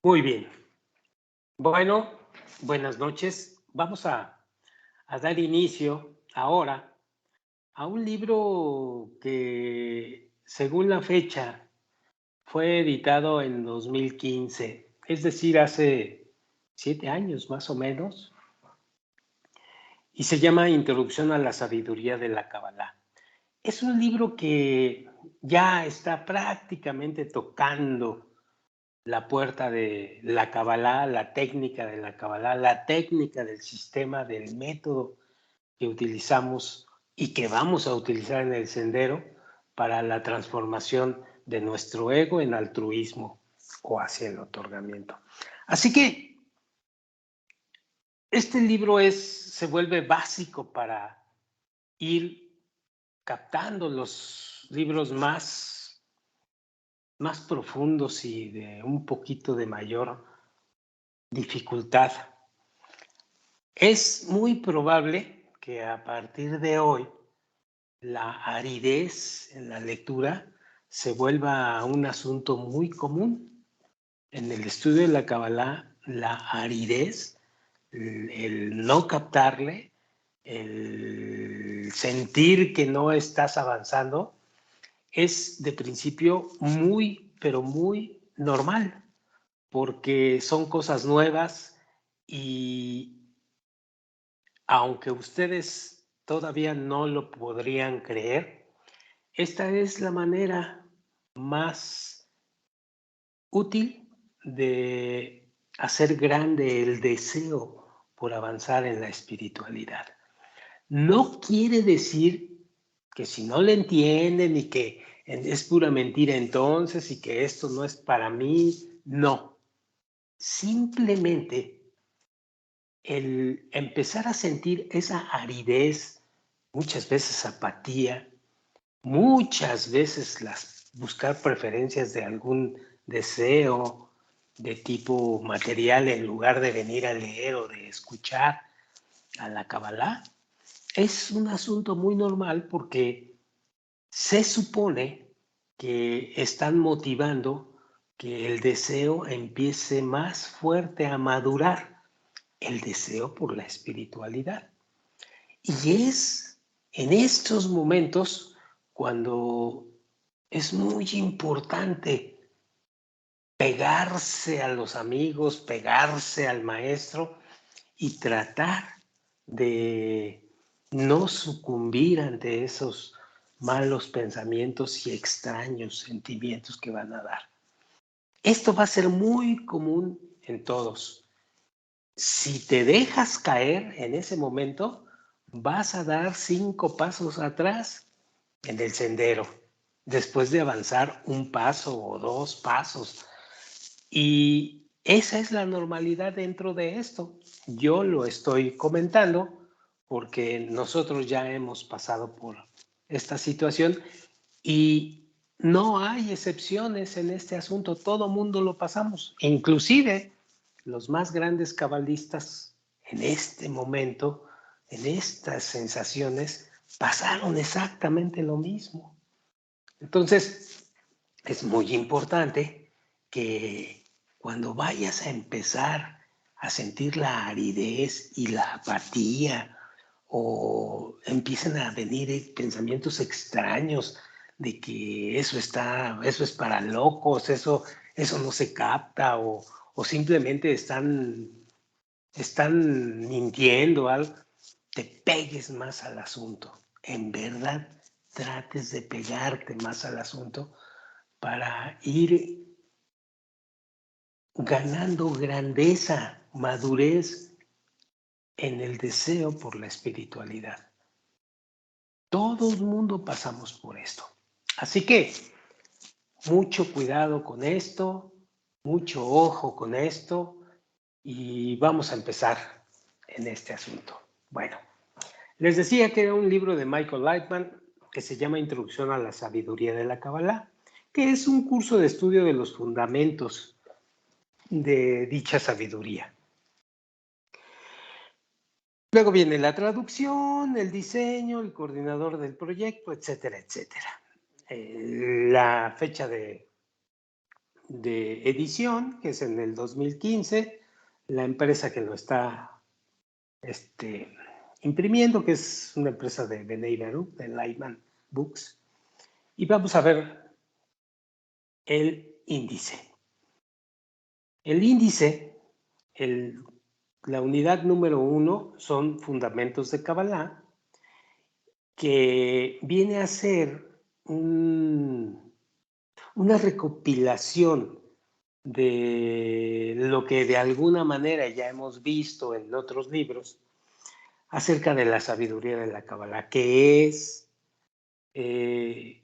Muy bien. Bueno, buenas noches. Vamos a dar inicio ahora a un libro que, según la fecha, fue editado en 2015, es decir, hace 7 años más o menos, y se llama Introducción a la Sabiduría de la Kabbalah. Es un libro que ya está prácticamente tocando la puerta de la Kabbalah, la técnica de la Kabbalah, la técnica del sistema, del método que utilizamos y que vamos a utilizar en el sendero para la transformación de nuestro ego en altruismo o hacia el otorgamiento. Así que este libro se vuelve básico para ir captando los libros más profundos y de un poquito de mayor dificultad. Es muy probable que a partir de hoy la aridez en la lectura se vuelva un asunto muy común. En el estudio de la Kabbalah, la aridez, el no captarle, el sentir que no estás avanzando, es de principio muy, pero muy normal, porque son cosas nuevas y aunque ustedes todavía no lo podrían creer, esta es la manera más útil de hacer grande el deseo por avanzar en la espiritualidad. No quiere decir que si no le entienden y que es pura mentira entonces y que esto no es para mí, no. Simplemente el empezar a sentir esa aridez, muchas veces apatía, muchas veces buscar preferencias de algún deseo de tipo material en lugar de venir a leer o de escuchar a la Kabbalah, es un asunto muy normal porque se supone que están motivando que el deseo empiece más fuerte a madurar, el deseo por la espiritualidad. Y es en estos momentos cuando es muy importante pegarse a los amigos, pegarse al maestro y tratar de no sucumbir ante esos malos pensamientos y extraños sentimientos que van a dar. Esto va a ser muy común en todos. Si te dejas caer en ese momento, vas a dar 5 pasos atrás en el sendero, después de avanzar un paso o 2 pasos. Y esa es la normalidad dentro de esto. Yo lo estoy comentando porque nosotros ya hemos pasado por esta situación y no hay excepciones en este asunto. Todo mundo lo pasamos, inclusive los más grandes cabalistas en este momento, en estas sensaciones, pasaron exactamente lo mismo. Entonces, es muy importante que cuando vayas a empezar a sentir la aridez y la apatía o empiecen a venir pensamientos extraños de que eso es para locos, eso no se capta o simplemente están mintiendo algo, te pegues más al asunto. En verdad, trates de pegarte más al asunto para ir ganando grandeza, madurez en el deseo por la espiritualidad. Todo el mundo pasamos por esto. Así que mucho cuidado con esto, mucho ojo con esto y vamos a empezar en este asunto. Bueno, les decía que era un libro de Michael Lightman que se llama Introducción a la Sabiduría de la Kabbalah, que es un curso de estudio de los fundamentos de dicha sabiduría. Luego viene la traducción, el diseño, el coordinador del proyecto, etcétera, etcétera. La fecha de de edición, que es en el 2015, la empresa que lo está imprimiendo, que es una empresa de Bnei Baruch, de Lyman Books, y vamos a ver el índice. El índice, la unidad número 1 son fundamentos de Kabbalah, que viene a ser una recopilación de lo que de alguna manera ya hemos visto en otros libros acerca de la sabiduría de la Kabbalah, qué es, qué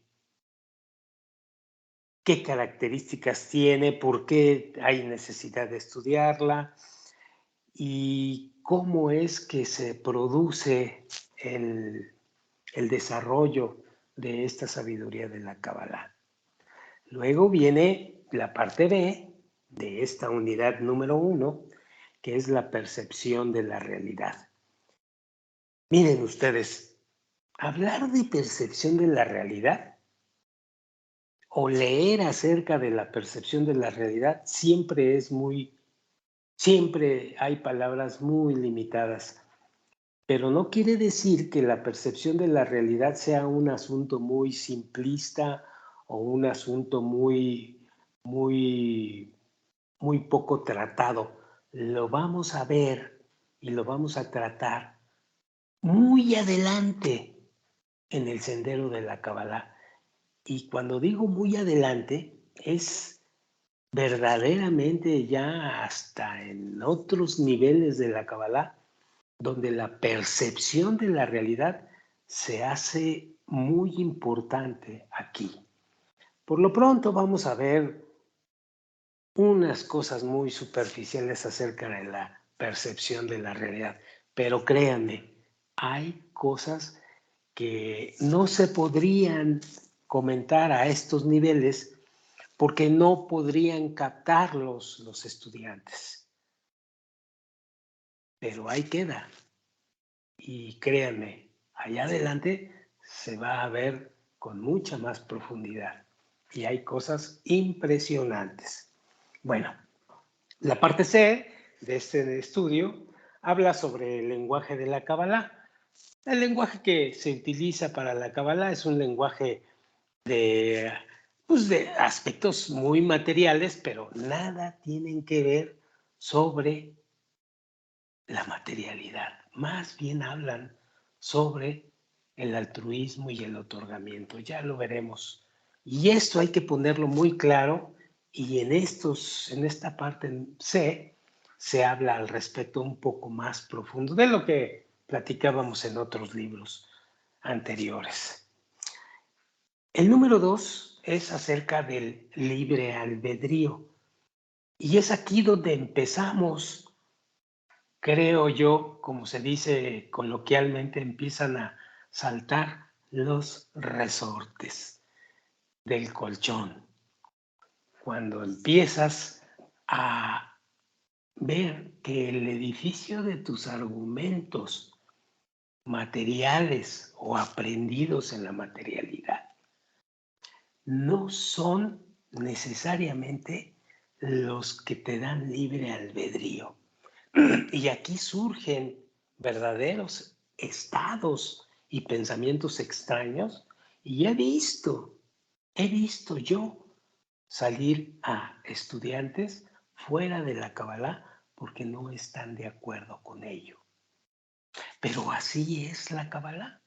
características tiene, por qué hay necesidad de estudiarla y cómo es que se produce el desarrollo de esta sabiduría de la Kabbalah. Luego viene la parte B de esta unidad número 1, que es la percepción de la realidad. Miren ustedes, hablar de percepción de la realidad o leer acerca de la percepción de la realidad siempre hay palabras muy limitadas, pero no quiere decir que la percepción de la realidad sea un asunto muy simplista o un asunto muy poco tratado. Lo vamos a ver y lo vamos a tratar muy adelante en el sendero de la Kabbalah. Y cuando digo muy adelante, es verdaderamente ya hasta en otros niveles de la Kabbalah, donde la percepción de la realidad se hace muy importante aquí. Por lo pronto vamos a ver unas cosas muy superficiales acerca de la percepción de la realidad, pero créanme, hay cosas que no se podrían comentar a estos niveles porque no podrían captarlos los estudiantes. Pero ahí queda. Y créanme, allá adelante se va a ver con mucha más profundidad. Y hay cosas impresionantes. Bueno, la parte C de este estudio habla sobre el lenguaje de la Kabbalah. El lenguaje que se utiliza para la Kabbalah es un lenguaje de, de aspectos muy materiales, pero nada tienen que ver sobre la materialidad. Más bien hablan sobre el altruismo y el otorgamiento. Ya lo veremos. Y esto hay que ponerlo muy claro y en esta parte C se habla al respecto un poco más profundo de lo que platicábamos en otros libros anteriores. El número 2 es acerca del libre albedrío. Y es aquí donde empezamos, creo yo, como se dice coloquialmente, empiezan a saltar los resortes del colchón. Cuando empiezas a ver que el edificio de tus argumentos materiales o aprendidos en la materialidad no son necesariamente los que te dan libre albedrío. Y aquí surgen verdaderos estados y pensamientos extraños. Y he visto yo salir a estudiantes fuera de la Kabbalah porque no están de acuerdo con ello. Pero así es la Kabbalah.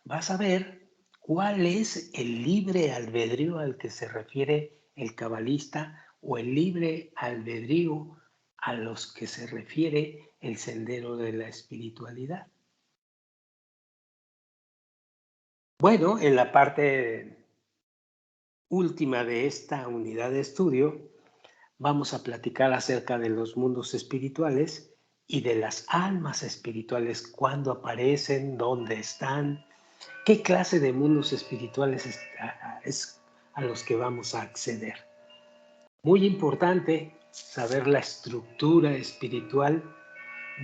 Vas a ver cuál es el libre albedrío al que se refiere el cabalista o el libre albedrío a los que se refiere el sendero de la espiritualidad. Bueno, en la parte última de esta unidad de estudio vamos a platicar acerca de los mundos espirituales y de las almas espirituales, cuándo aparecen, dónde están, qué clase de mundos espirituales es a los que vamos a acceder. Muy importante saber la estructura espiritual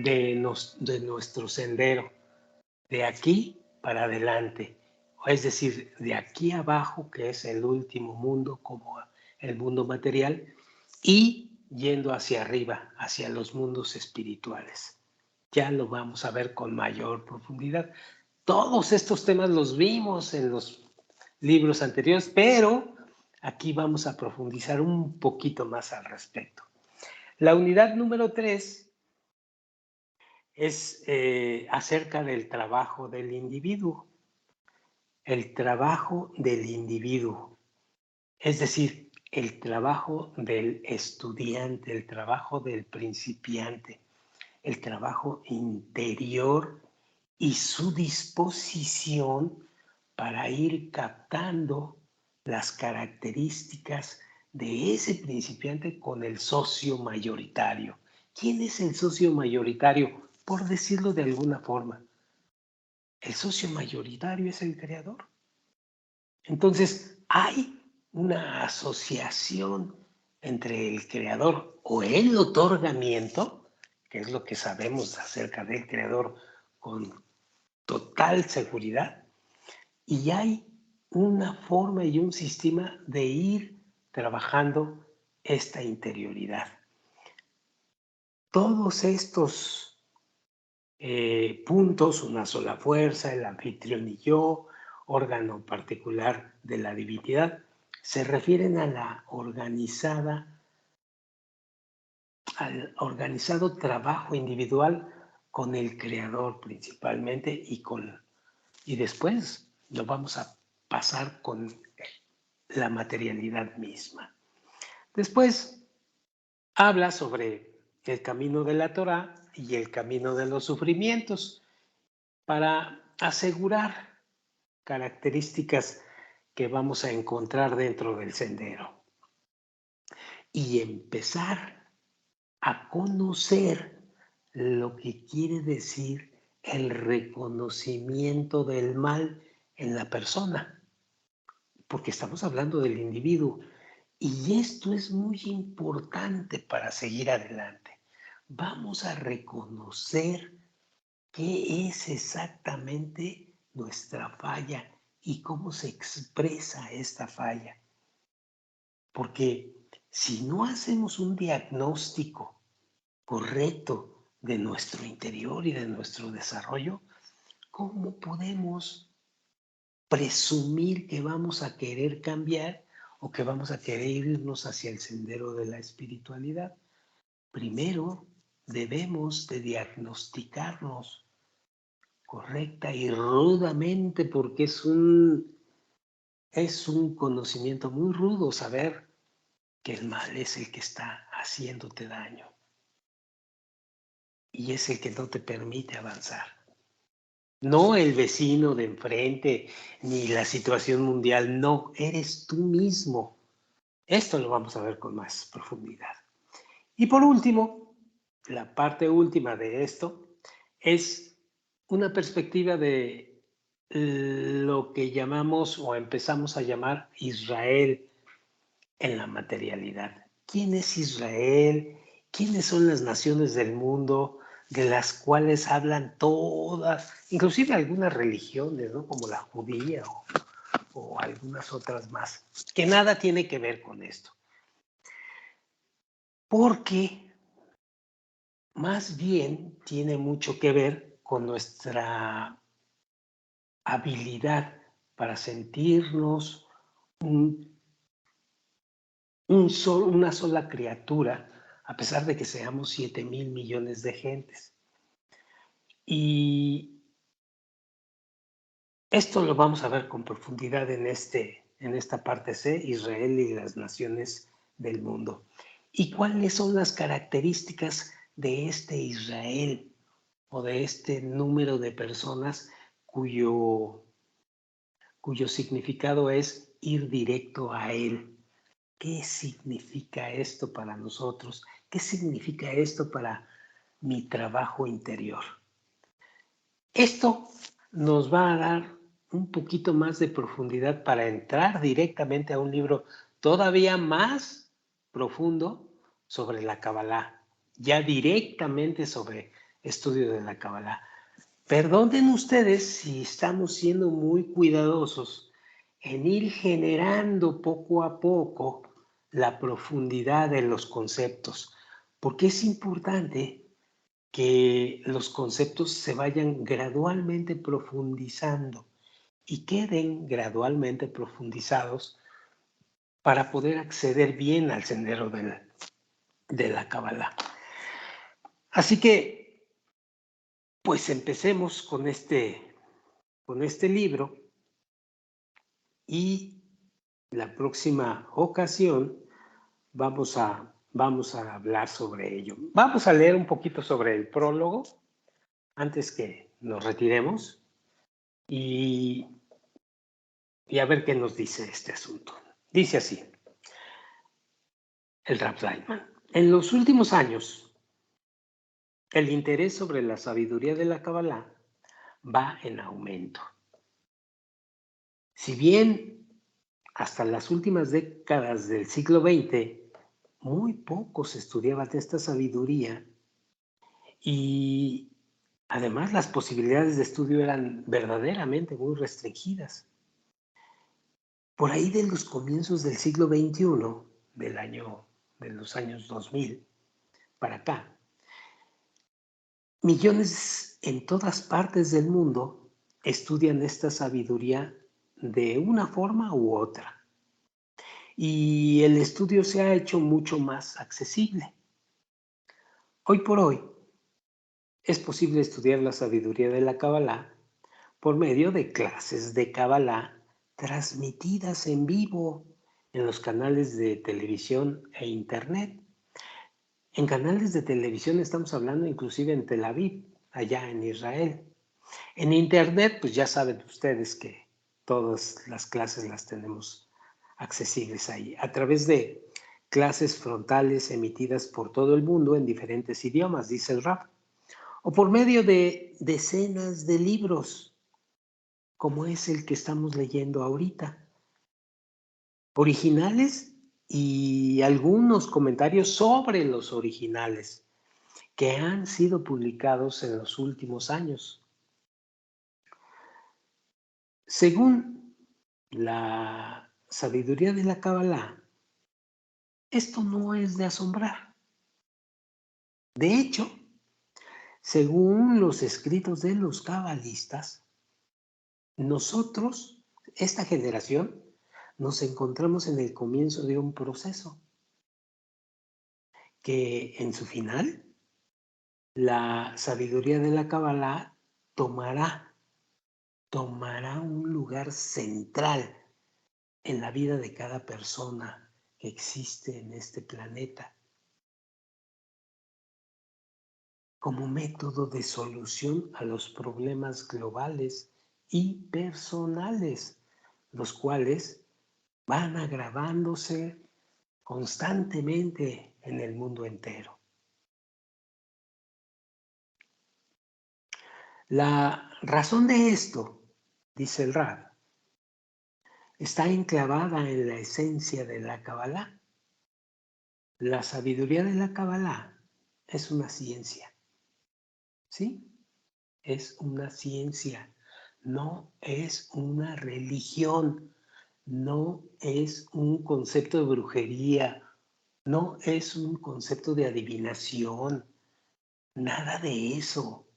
de nuestro sendero, de aquí para adelante, es decir, de aquí abajo, que es el último mundo, como el mundo material y yendo hacia arriba, hacia los mundos espirituales. Ya lo vamos a ver con mayor profundidad. Todos estos temas los vimos en los libros anteriores, pero aquí vamos a profundizar un poquito más al respecto. La unidad número 3 es acerca del trabajo del individuo. El trabajo del individuo, es decir, el trabajo del estudiante, el trabajo del principiante, el trabajo interior y su disposición para ir captando las características de ese principiante con el socio mayoritario. ¿Quién es el socio mayoritario? Por decirlo de alguna forma, el socio mayoritario es el creador. Entonces, hay una asociación entre el creador o el otorgamiento, que es lo que sabemos acerca del creador con total seguridad, y hay una forma y un sistema de ir trabajando esta interioridad. Todos estos puntos, una sola fuerza, el anfitrión y yo, órgano particular de la divinidad, se refieren a la al organizado trabajo individual con el creador principalmente y después lo vamos a pasar con la materialidad misma. Después habla sobre el camino de la Torá y el camino de los sufrimientos para asegurar características que vamos a encontrar dentro del sendero y empezar a conocer lo que quiere decir el reconocimiento del mal en la persona, porque estamos hablando del individuo y esto es muy importante para seguir adelante. Vamos a reconocer qué es exactamente nuestra falla y cómo se expresa esta falla. Porque si no hacemos un diagnóstico correcto de nuestro interior y de nuestro desarrollo, ¿cómo podemos presumir que vamos a querer cambiar o que vamos a querer irnos hacia el sendero de la espiritualidad? Primero debemos de diagnosticarnos correcta y rudamente, porque es un conocimiento muy rudo saber que el mal es el que está haciéndote daño y es el que no te permite avanzar. No el vecino de enfrente ni la situación mundial, no, eres tú mismo. Esto lo vamos a ver con más profundidad. Y por último, la parte última de esto es una perspectiva de lo que llamamos o empezamos a llamar Israel en la materialidad. ¿Quién es Israel? ¿Quiénes son las naciones del mundo de las cuales hablan todas, inclusive algunas religiones, ¿no? Como la judía o algunas otras más, que nada tiene que ver con esto? Porque más bien tiene mucho que ver con nuestra habilidad para sentirnos una sola criatura, a pesar de que seamos 7,000 millones de gentes. Y esto lo vamos a ver con profundidad en esta parte C, Israel y las naciones del mundo. ¿Y cuáles son las características de este Israel o de este número de personas cuyo significado es ir directo a Él? ¿Qué significa esto para nosotros? ¿Qué significa esto para mi trabajo interior? Esto nos va a dar un poquito más de profundidad para entrar directamente a un libro todavía más profundo sobre la Kabbalah, ya directamente sobre estudio de la Kabbalah. Perdonen ustedes si estamos siendo muy cuidadosos en ir generando poco a poco la profundidad de los conceptos, porque es importante que los conceptos se vayan gradualmente profundizando y queden gradualmente profundizados para poder acceder bien al sendero de la Kabbalah. Así que, pues empecemos con este libro y la próxima ocasión vamos a hablar sobre ello. Vamos a leer un poquito sobre el prólogo antes que nos retiremos y a ver qué nos dice este asunto. Dice así, el Rav Lightman. En los últimos años, el interés sobre la sabiduría de la Kabbalah va en aumento. Si bien hasta las últimas décadas del siglo XX, muy pocos estudiaban esta sabiduría y además las posibilidades de estudio eran verdaderamente muy restringidas. Por ahí de los comienzos del siglo XXI, de los años 2000 para acá, millones en todas partes del mundo estudian esta sabiduría de una forma u otra. Y el estudio se ha hecho mucho más accesible. Hoy por hoy es posible estudiar la sabiduría de la Kabbalah por medio de clases de Kabbalah transmitidas en vivo en los canales de televisión e internet. En canales de televisión estamos hablando inclusive en Tel Aviv, allá en Israel. En internet, pues ya saben ustedes que todas las clases las tenemos accesibles ahí, a través de clases frontales emitidas por todo el mundo en diferentes idiomas, dice el Rav, o por medio de decenas de libros, como es el que estamos leyendo ahorita, originales y algunos comentarios sobre los originales que han sido publicados en los últimos años. Según la sabiduría de la Kabbalah, esto no es de asombrar. De hecho, según los escritos de los cabalistas, nosotros, esta generación, nos encontramos en el comienzo de un proceso que en su final, la sabiduría de la Kabbalah tomará un lugar central en la vida de cada persona que existe en este planeta, como método de solución a los problemas globales y personales, los cuales van agravándose constantemente en el mundo entero. La razón de esto, dice el Rav, está enclavada en la esencia de la Kabbalah. La sabiduría de la Kabbalah es una ciencia, ¿sí? Es una ciencia, no es una religión, no es un concepto de brujería, no es un concepto de adivinación, nada de eso.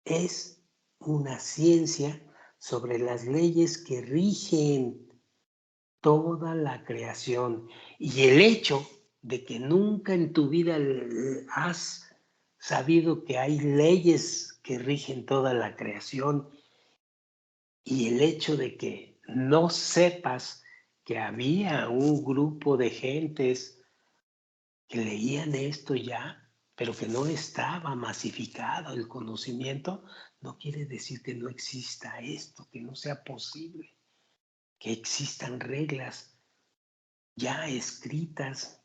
Es una ciencia sobre las leyes que rigen toda la creación. Y el hecho de que nunca en tu vida has sabido que hay leyes que rigen toda la creación y el hecho de que no sepas que había un grupo de gentes que leían esto ya, pero que no estaba masificado el conocimiento, no quiere decir que no exista esto, que no sea posible, que existan reglas ya escritas,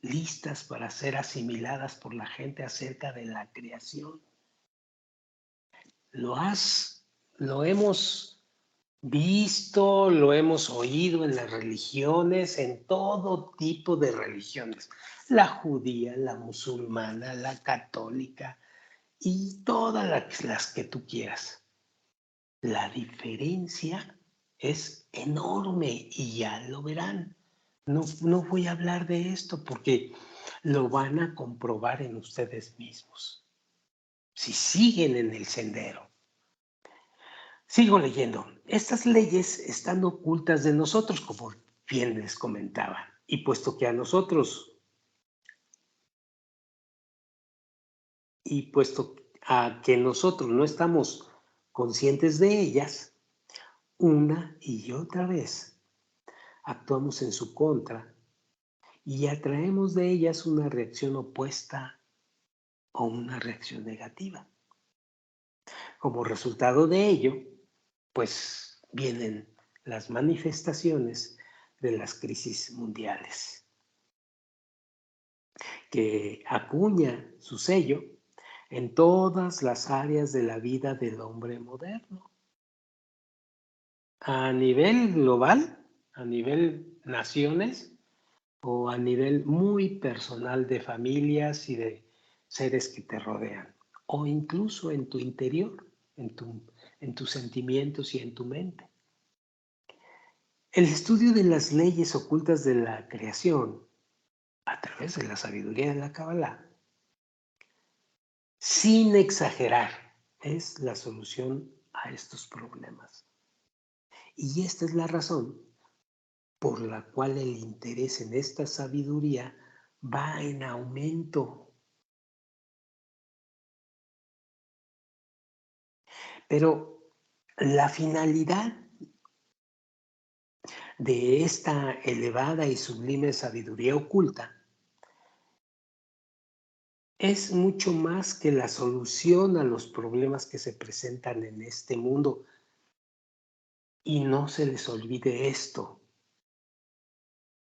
listas para ser asimiladas por la gente acerca de la creación. Lo hemos visto, lo hemos oído en las religiones, en todo tipo de religiones, la judía, la musulmana, la católica y todas las que tú quieras. La diferencia es enorme y ya lo verán. no voy a hablar de esto porque lo van a comprobar en ustedes mismos, si siguen en el sendero. Sigo leyendo. Estas leyes están ocultas de nosotros, como bien les comentaba, y puesto que nosotros no estamos conscientes de ellas, una y otra vez actuamos en su contra y atraemos de ellas una reacción opuesta o una reacción negativa. Como resultado de ello, pues vienen las manifestaciones de las crisis mundiales, que acuña su sello en todas las áreas de la vida del hombre moderno. A nivel global, a nivel naciones o a nivel muy personal de familias y de seres que te rodean, o incluso en tu interior, en tus sentimientos y en tu mente. El estudio de las leyes ocultas de la creación a través de la sabiduría de la Kabbalah, sin exagerar, es la solución a estos problemas. Y esta es la razón por la cual el interés en esta sabiduría va en aumento. Pero la finalidad de esta elevada y sublime sabiduría oculta es mucho más que la solución a los problemas que se presentan en este mundo. Y no se les olvide esto.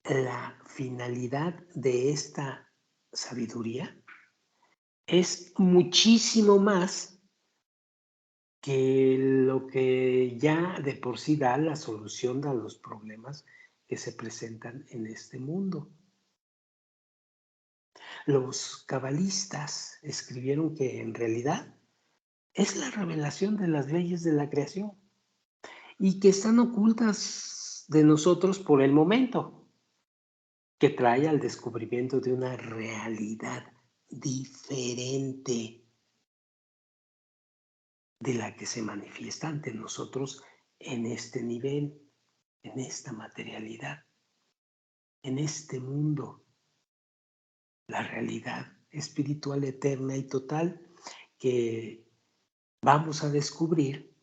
La finalidad de esta sabiduría es muchísimo más que lo que ya de por sí da la solución a los problemas que se presentan en este mundo. Los cabalistas escribieron que en realidad es la revelación de las leyes de la creación y que están ocultas de nosotros por el momento, que trae al descubrimiento de una realidad diferente de la que se manifiesta ante nosotros en este nivel, en esta materialidad, en este mundo. La realidad espiritual eterna y total que vamos a descubrir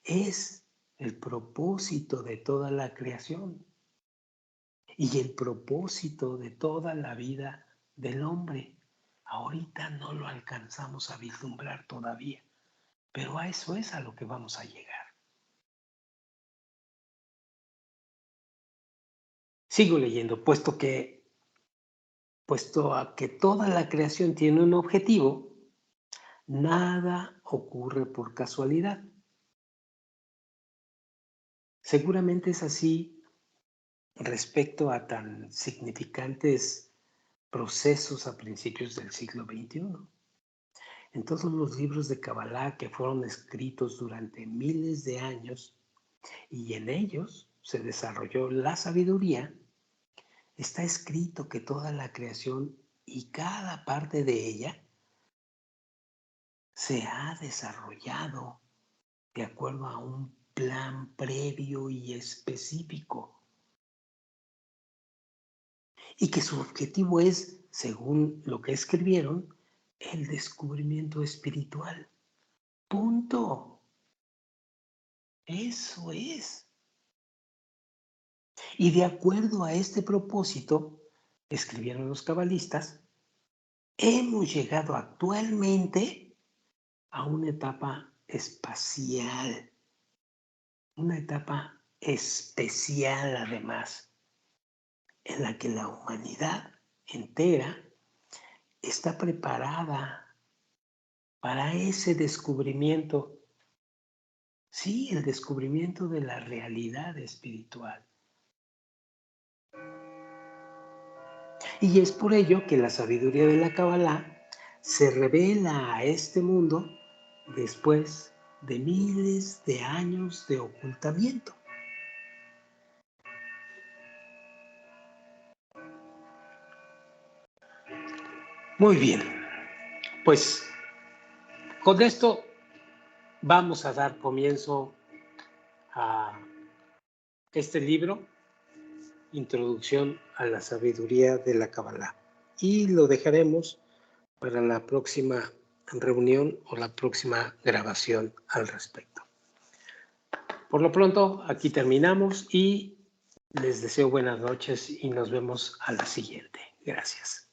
es el propósito de toda la creación y el propósito de toda la vida del hombre. Ahorita no lo alcanzamos a vislumbrar todavía, pero a eso es a lo que vamos a llegar. Sigo leyendo, puesto a que toda la creación tiene un objetivo, nada ocurre por casualidad. Seguramente es así respecto a tan significantes procesos a principios del siglo XXI. En todos los libros de Kabbalah que fueron escritos durante miles de años y en ellos se desarrolló la sabiduría, está escrito que toda la creación y cada parte de ella se ha desarrollado de acuerdo a un plan previo y específico y que su objetivo es, según lo que escribieron, el descubrimiento espiritual. Punto. Eso es. Y de acuerdo a este propósito, escribieron los cabalistas, hemos llegado actualmente a una etapa espacial, una etapa especial además, en la que la humanidad entera está preparada para ese descubrimiento, sí, el descubrimiento de la realidad espiritual. Y es por ello que la sabiduría de la Kabbalah se revela a este mundo después de miles de años de ocultamiento. Muy bien, pues con esto vamos a dar comienzo a este libro, Introducción a la Sabiduría de la Kabbalah, y lo dejaremos para la próxima reunión o la próxima grabación al respecto. Por lo pronto, aquí terminamos y les deseo buenas noches y nos vemos a la siguiente. Gracias.